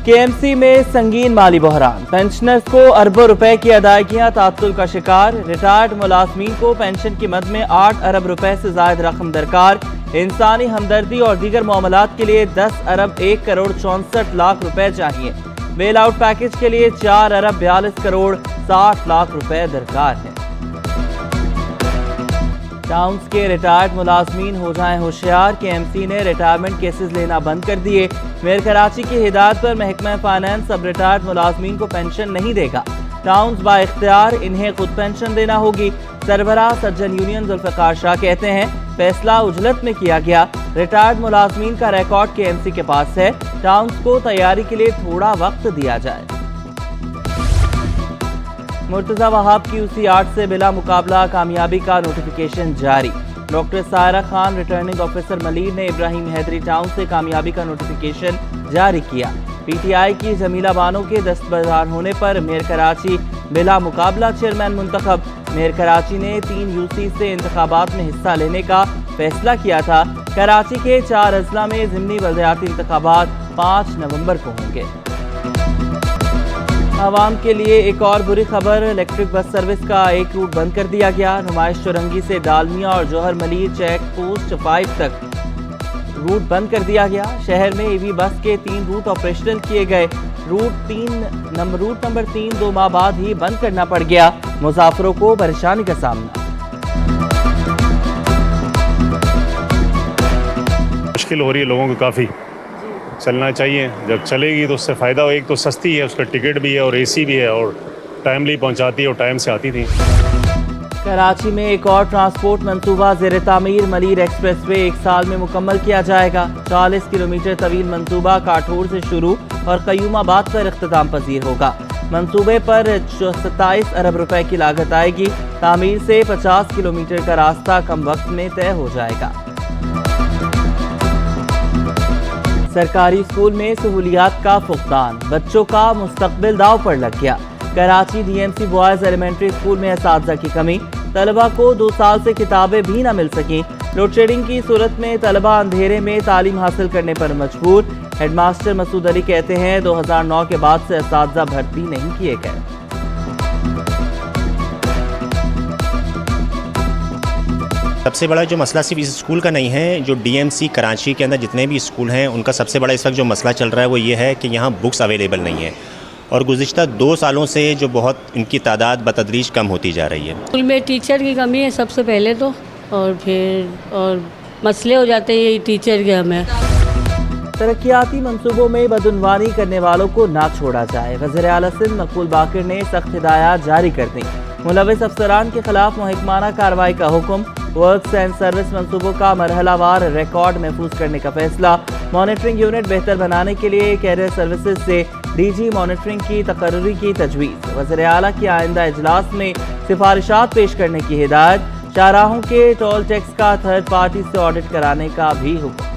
KMC में संगीन माली बहरान, pensioners को अरबों रुपए की अदायगियां तात्तुल का शिकार। रिटायर्ड मुलाजमीन को पेंशन की मद में 8 अरब रुपए से जायद रकम दरकार। इंसानी हमदर्दी और दीगर मामलात के लिए 10 अरब 1 करोड़ 64 लाख रुपए चाहिए। बेल आउट पैकेज के लिए 4 अरब 42 करोड़ 60 लाख रुपए दरकार है। टाउन्स के रिटायर्ड मुलाजमीन हो जाएं होशियार, KMC ने रिटायरमेंट केसेस लेना बंद कर दिए। मेयर कराची की हिदायत पर महकमा फाइनेंस अब रिटायर्ड मुलाजमीन को पेंशन नहीं देगा। टाउन्स बा इख्तियार इन्हें खुद पेंशन देना होगी। सरबराह सज्जन यूनियन जुल्फिकार शाह कहते हैं फैसला उजलत में किया गया। रिटायर्ड मुलाजमीन का रिकॉर्ड KMC के पास है। टाउन्स को तैयारी के लिए थोड़ा वक्त दिया जाए। मुर्तजा वहाब की UC 8 से बिला मुकाबला कामयाबी का नोटिफिकेशन जारी। Doctor Saira Khan returning officer Malir ने इब्राहिम हैदरी टाउन से कामयाबी का नोटिफिकेशन जारी किया। PTI की जमीला बानो के दस्तबरदार होने पर मेयर कराची बिला मुकाबला चेयरमैन मुंतखब। मेयर कराची ने 3 UC से इंतखाबात में हिस्सा लेने का फैसला किया था। कराची के 4 अजला में ज़िमनी बलदियाती इंतखाबात 5 नवंबर को होंगे। आवाम के लिए एक और बुरी खबर, इलेक्ट्रिक बस सर्विस का एक रूट बंद कर दिया गया। नुमाइश चौरंगी से डालमिया और जौहर मलिर चेक पोस्ट 5 तक रूट बंद कर दिया गया। शहर में EV बस के 3 रूट ऑपरेशनल किए गए। रूट नंबर 3 2 माह बाद ही बंद करना पड़ गया। मुसाफिरों को परेशानी का सामना। मुश्किल हो रही है लोगों को, काफ़ी चलना चाहिए। जब चलेगी तो उससे फ़ायदा हो, एक तो सस्ती है, उसका टिकट भी है और AC भी है और टाइमली पहुंचाती है और टाइम से आती थी। कराची में एक और ट्रांसपोर्ट मंसूबा ज़ेर तामीर, मलीर एक्सप्रेसवे 1 साल में मुकम्मल किया जाएगा। 40 किलोमीटर तवील मंसूबा काठोर से शुरू और कयूमाबाद पर इख्तिताम पजीर होगा। मंसूबे पर 27 अरब रुपए की लागत आएगी। तामीर से 50 किलोमीटर का रास्ता कम वक्त में तय हो जाएगा। सरकारी स्कूल में सहूलियात का फुकदान, बच्चों का मुस्तकबिल दाव पर लग गया। Karachi DMC boys elementary school में असातिज़ा की कमी, तलबा को 2 साल से किताबें भी न मिल सकीं। लोड शेडिंग की सूरत में तलबा अंधेरे में तालीम हासिल करने पर मजबूर। हेडमास्टर मसूद अली कहते हैं 2009 के बाद से असातिज़ा भर्ती नहीं किए गए। सबसे बड़ा जो मसला सिर्फ इस स्कूल का नहीं है, जो DMC कराची के अंदर जितने भी स्कूल हैं उनका सबसे बड़ा इस वक्त जो मसला चल रहा है वो ये है कि यहाँ बुक्स अवेलेबल नहीं है और गुज़िश्ता 2 सालों से जो बहुत इनकी तादाद बतदरीज कम होती जा रही है। स्कूल में टीचर की कमी है सबसे पहले तो, और फिर मसले हो जाते हैं टीचर के। हमें तरक्याती मंसूबों में बदउनवानी करने वालों को ना छोड़ा जाए। वज़ीर आला सिंध मकबूल बाकिर ने सख्त हिदायत जारी कर दी। मुलविस अफसरान के खिलाफ मुहकमाना कार्रवाई का हुक्म। वर्क्स एंड सर्विस मंसूबों का मरहलावार रिकॉर्ड महफूज करने का फैसला। मॉनिटरिंग यूनिट बेहतर बनाने के लिए कैरियर सर्विसेज से DG मॉनिटरिंग की तकर्री की तजवीज़। वज़ीर आला की आइंदा इजलास में सिफारिशात पेश करने की हिदायत। शाहराहों के टोल टैक्स का थर्ड पार्टी से ऑडिट कराने का भी हुक्म।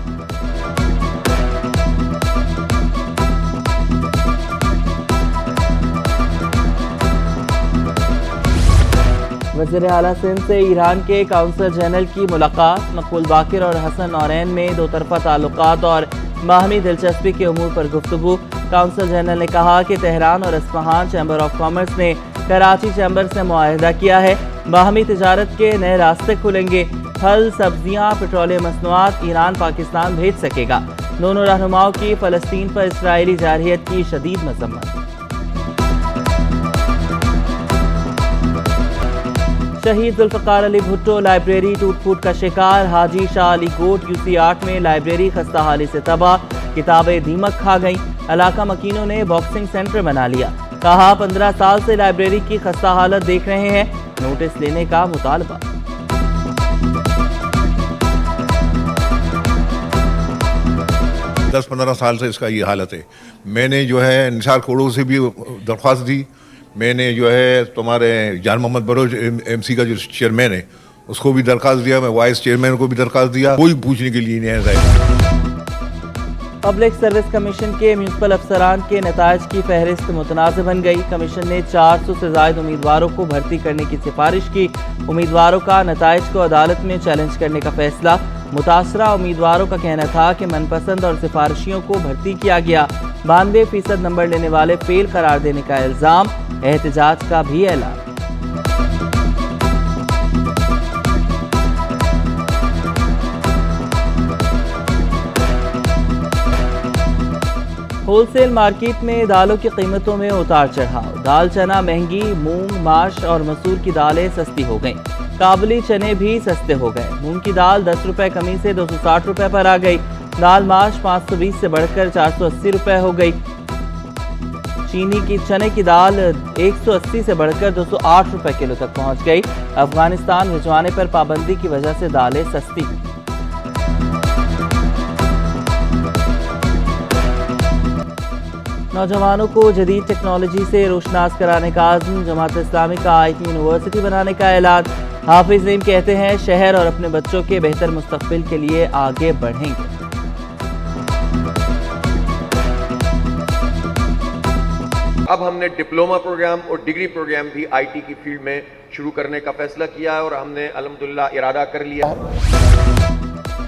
वज़ीर आला सिंध से ईरान के काउंसल जनरल की मुलाकात। मकबूल बाकिर और हसन नौरैन में 2 तरफ़ा ताल्लुकात और बाहमी दिलचस्पी के उमूर पर गुफ्तगू। काउंसल जनरल ने कहा कि तेहरान और इस्फहान चैम्बर ऑफ कॉमर्स ने कराची चैम्बर से मुआहदा किया है। बाहमी तिजारत के नए रास्ते खुलेंगे। फल, सब्जियां, पेट्रोलियम मसनूआत ईरान पाकिस्तान भेज सकेगा। दोनों रहनुमाओं की फ़लस्तीन पर इसराइली जारहियत की शदीद मज़म्मत। शहीद जुल्फ़िकार अली भुट्टो लाइब्रेरी टूट फूट का शिकार। हाजी शाह अली गोट UC 8 में लाइब्रेरी खस्ता हाली से तबाह, किताबें दीमक खा गईं। इलाका मकीनों ने बॉक्सिंग सेंटर बना लिया। कहा 15 साल से लाइब्रेरी की खस्ता हालत देख रहे हैं, नोटिस लेने का मुतालबा। दस 15 साल से इसका ये हालत है। मैंने जो है निसार कोड़ो से भी दरख्वास्त दी। मैंने जो है तुम्हारे जान मोहम्मद बलोच MC का जो चेयरमैन है उसको भी दरख्वास्त दिया। मैं वाइस चेयरमैन को भी दरख्वास्त दिया, कोई पूछने के लिए नहीं है। पब्लिक सर्विस कमीशन के म्यूनसिपल अफसरान के नताइज की फहरिस्त मुतनाज़ बन गई। कमीशन ने 400 से ज़ायद उम्मीदवारों को भर्ती करने की सिफारिश की। उम्मीदवारों का नताइज को अदालत में चैलेंज करने का फैसला। मुतासरा उम्मीदवारों का कहना था कि मनपसंद और सिफारिशियों को भर्ती किया गया। 92% نمبر لینے والے فیل قرار دینے کا الزام، احتجاج کا بھی اعلان۔ ہول سیل مارکیٹ میں دالوں کی قیمتوں میں اتار چڑھاؤ، دال چنا مہنگی، مونگ ماش اور مسور کی دالیں سستی ہو گئیں، کابلی چنے بھی سستے ہو گئے، مونگ کی دال 10 روپے کمی سے 260 روپے پر آ گئی، دال ماش 520 سے بڑھ کر 480 روپے ہو گئی، چینی کی چنے کی دال 180 سے بڑھ کر 208 روپے کلو تک پہنچ گئی۔ افغانستان بھجوانے پر پابندی کی وجہ سے دالیں سستی۔ نوجوانوں کو جدید ٹیکنالوجی سے روشناس کرانے کا عزم، جماعت اسلامی کا آئی ٹی یونیورسٹی بنانے کا اعلان۔ حافظ نعیم کہتے ہیں شہر اور اپنے بچوں کے بہتر مستقبل کے لیے آگے بڑھیں گے۔ اب ہم نے ڈپلوما پروگرام اور ڈگری پروگرام بھی آئی ٹی کی فیلڈ میں شروع کرنے کا فیصلہ کیا ہے اور ہم نے الحمدللہ ارادہ کر لیا ہے۔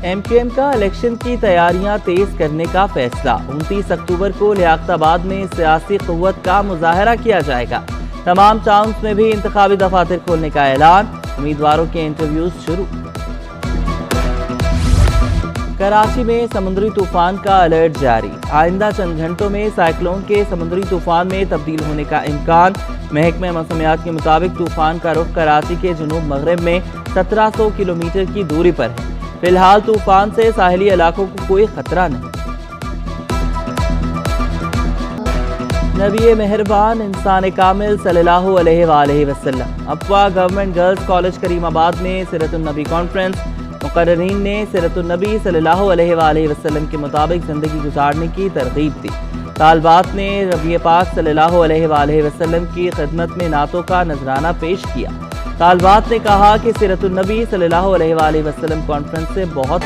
ایم کیو ایم کا الیکشن کی تیاریاں تیز کرنے کا فیصلہ، 29 اکتوبر کو لیاقت آباد میں سیاسی قوت کا مظاہرہ کیا جائے گا، تمام ٹاؤنز میں بھی انتخابی دفاتر کھولنے کا اعلان، امیدواروں کے انٹرویوز شروع۔ کراچی میں سمندری طوفان کا الرٹ جاری، آئندہ چند گھنٹوں میں سائیکلون کے سمندری طوفان میں تبدیل ہونے کا امکان، محکمہ موسمیات کے مطابق طوفان کا رخ کراچی کے جنوب مغرب میں 1700 کلومیٹر کی دوری پر ہے، فی الحال طوفان سے ساحلی علاقوں کو کوئی خطرہ نہیں۔ نبی مہربان انسان کامل صلی اللہ علیہ وآلہ وسلم۔ اپوا گورنمنٹ گرلز کالج کریم آباد میں سیرت النبی کانفرنس، مقررین نے سیرت النبی صلی اللہ علیہ وآلہ وسلم کے مطابق زندگی گزارنے کی ترغیب دی۔ طالبات نے نبی پاک صلی اللہ علیہ وآلہ وسلم کی خدمت میں نعتوں کا نذرانہ پیش کیا۔ طالبات نے کہا کہ سیرت النبی صلی اللہ علیہ وآلہ وسلم کانفرنس سے بہت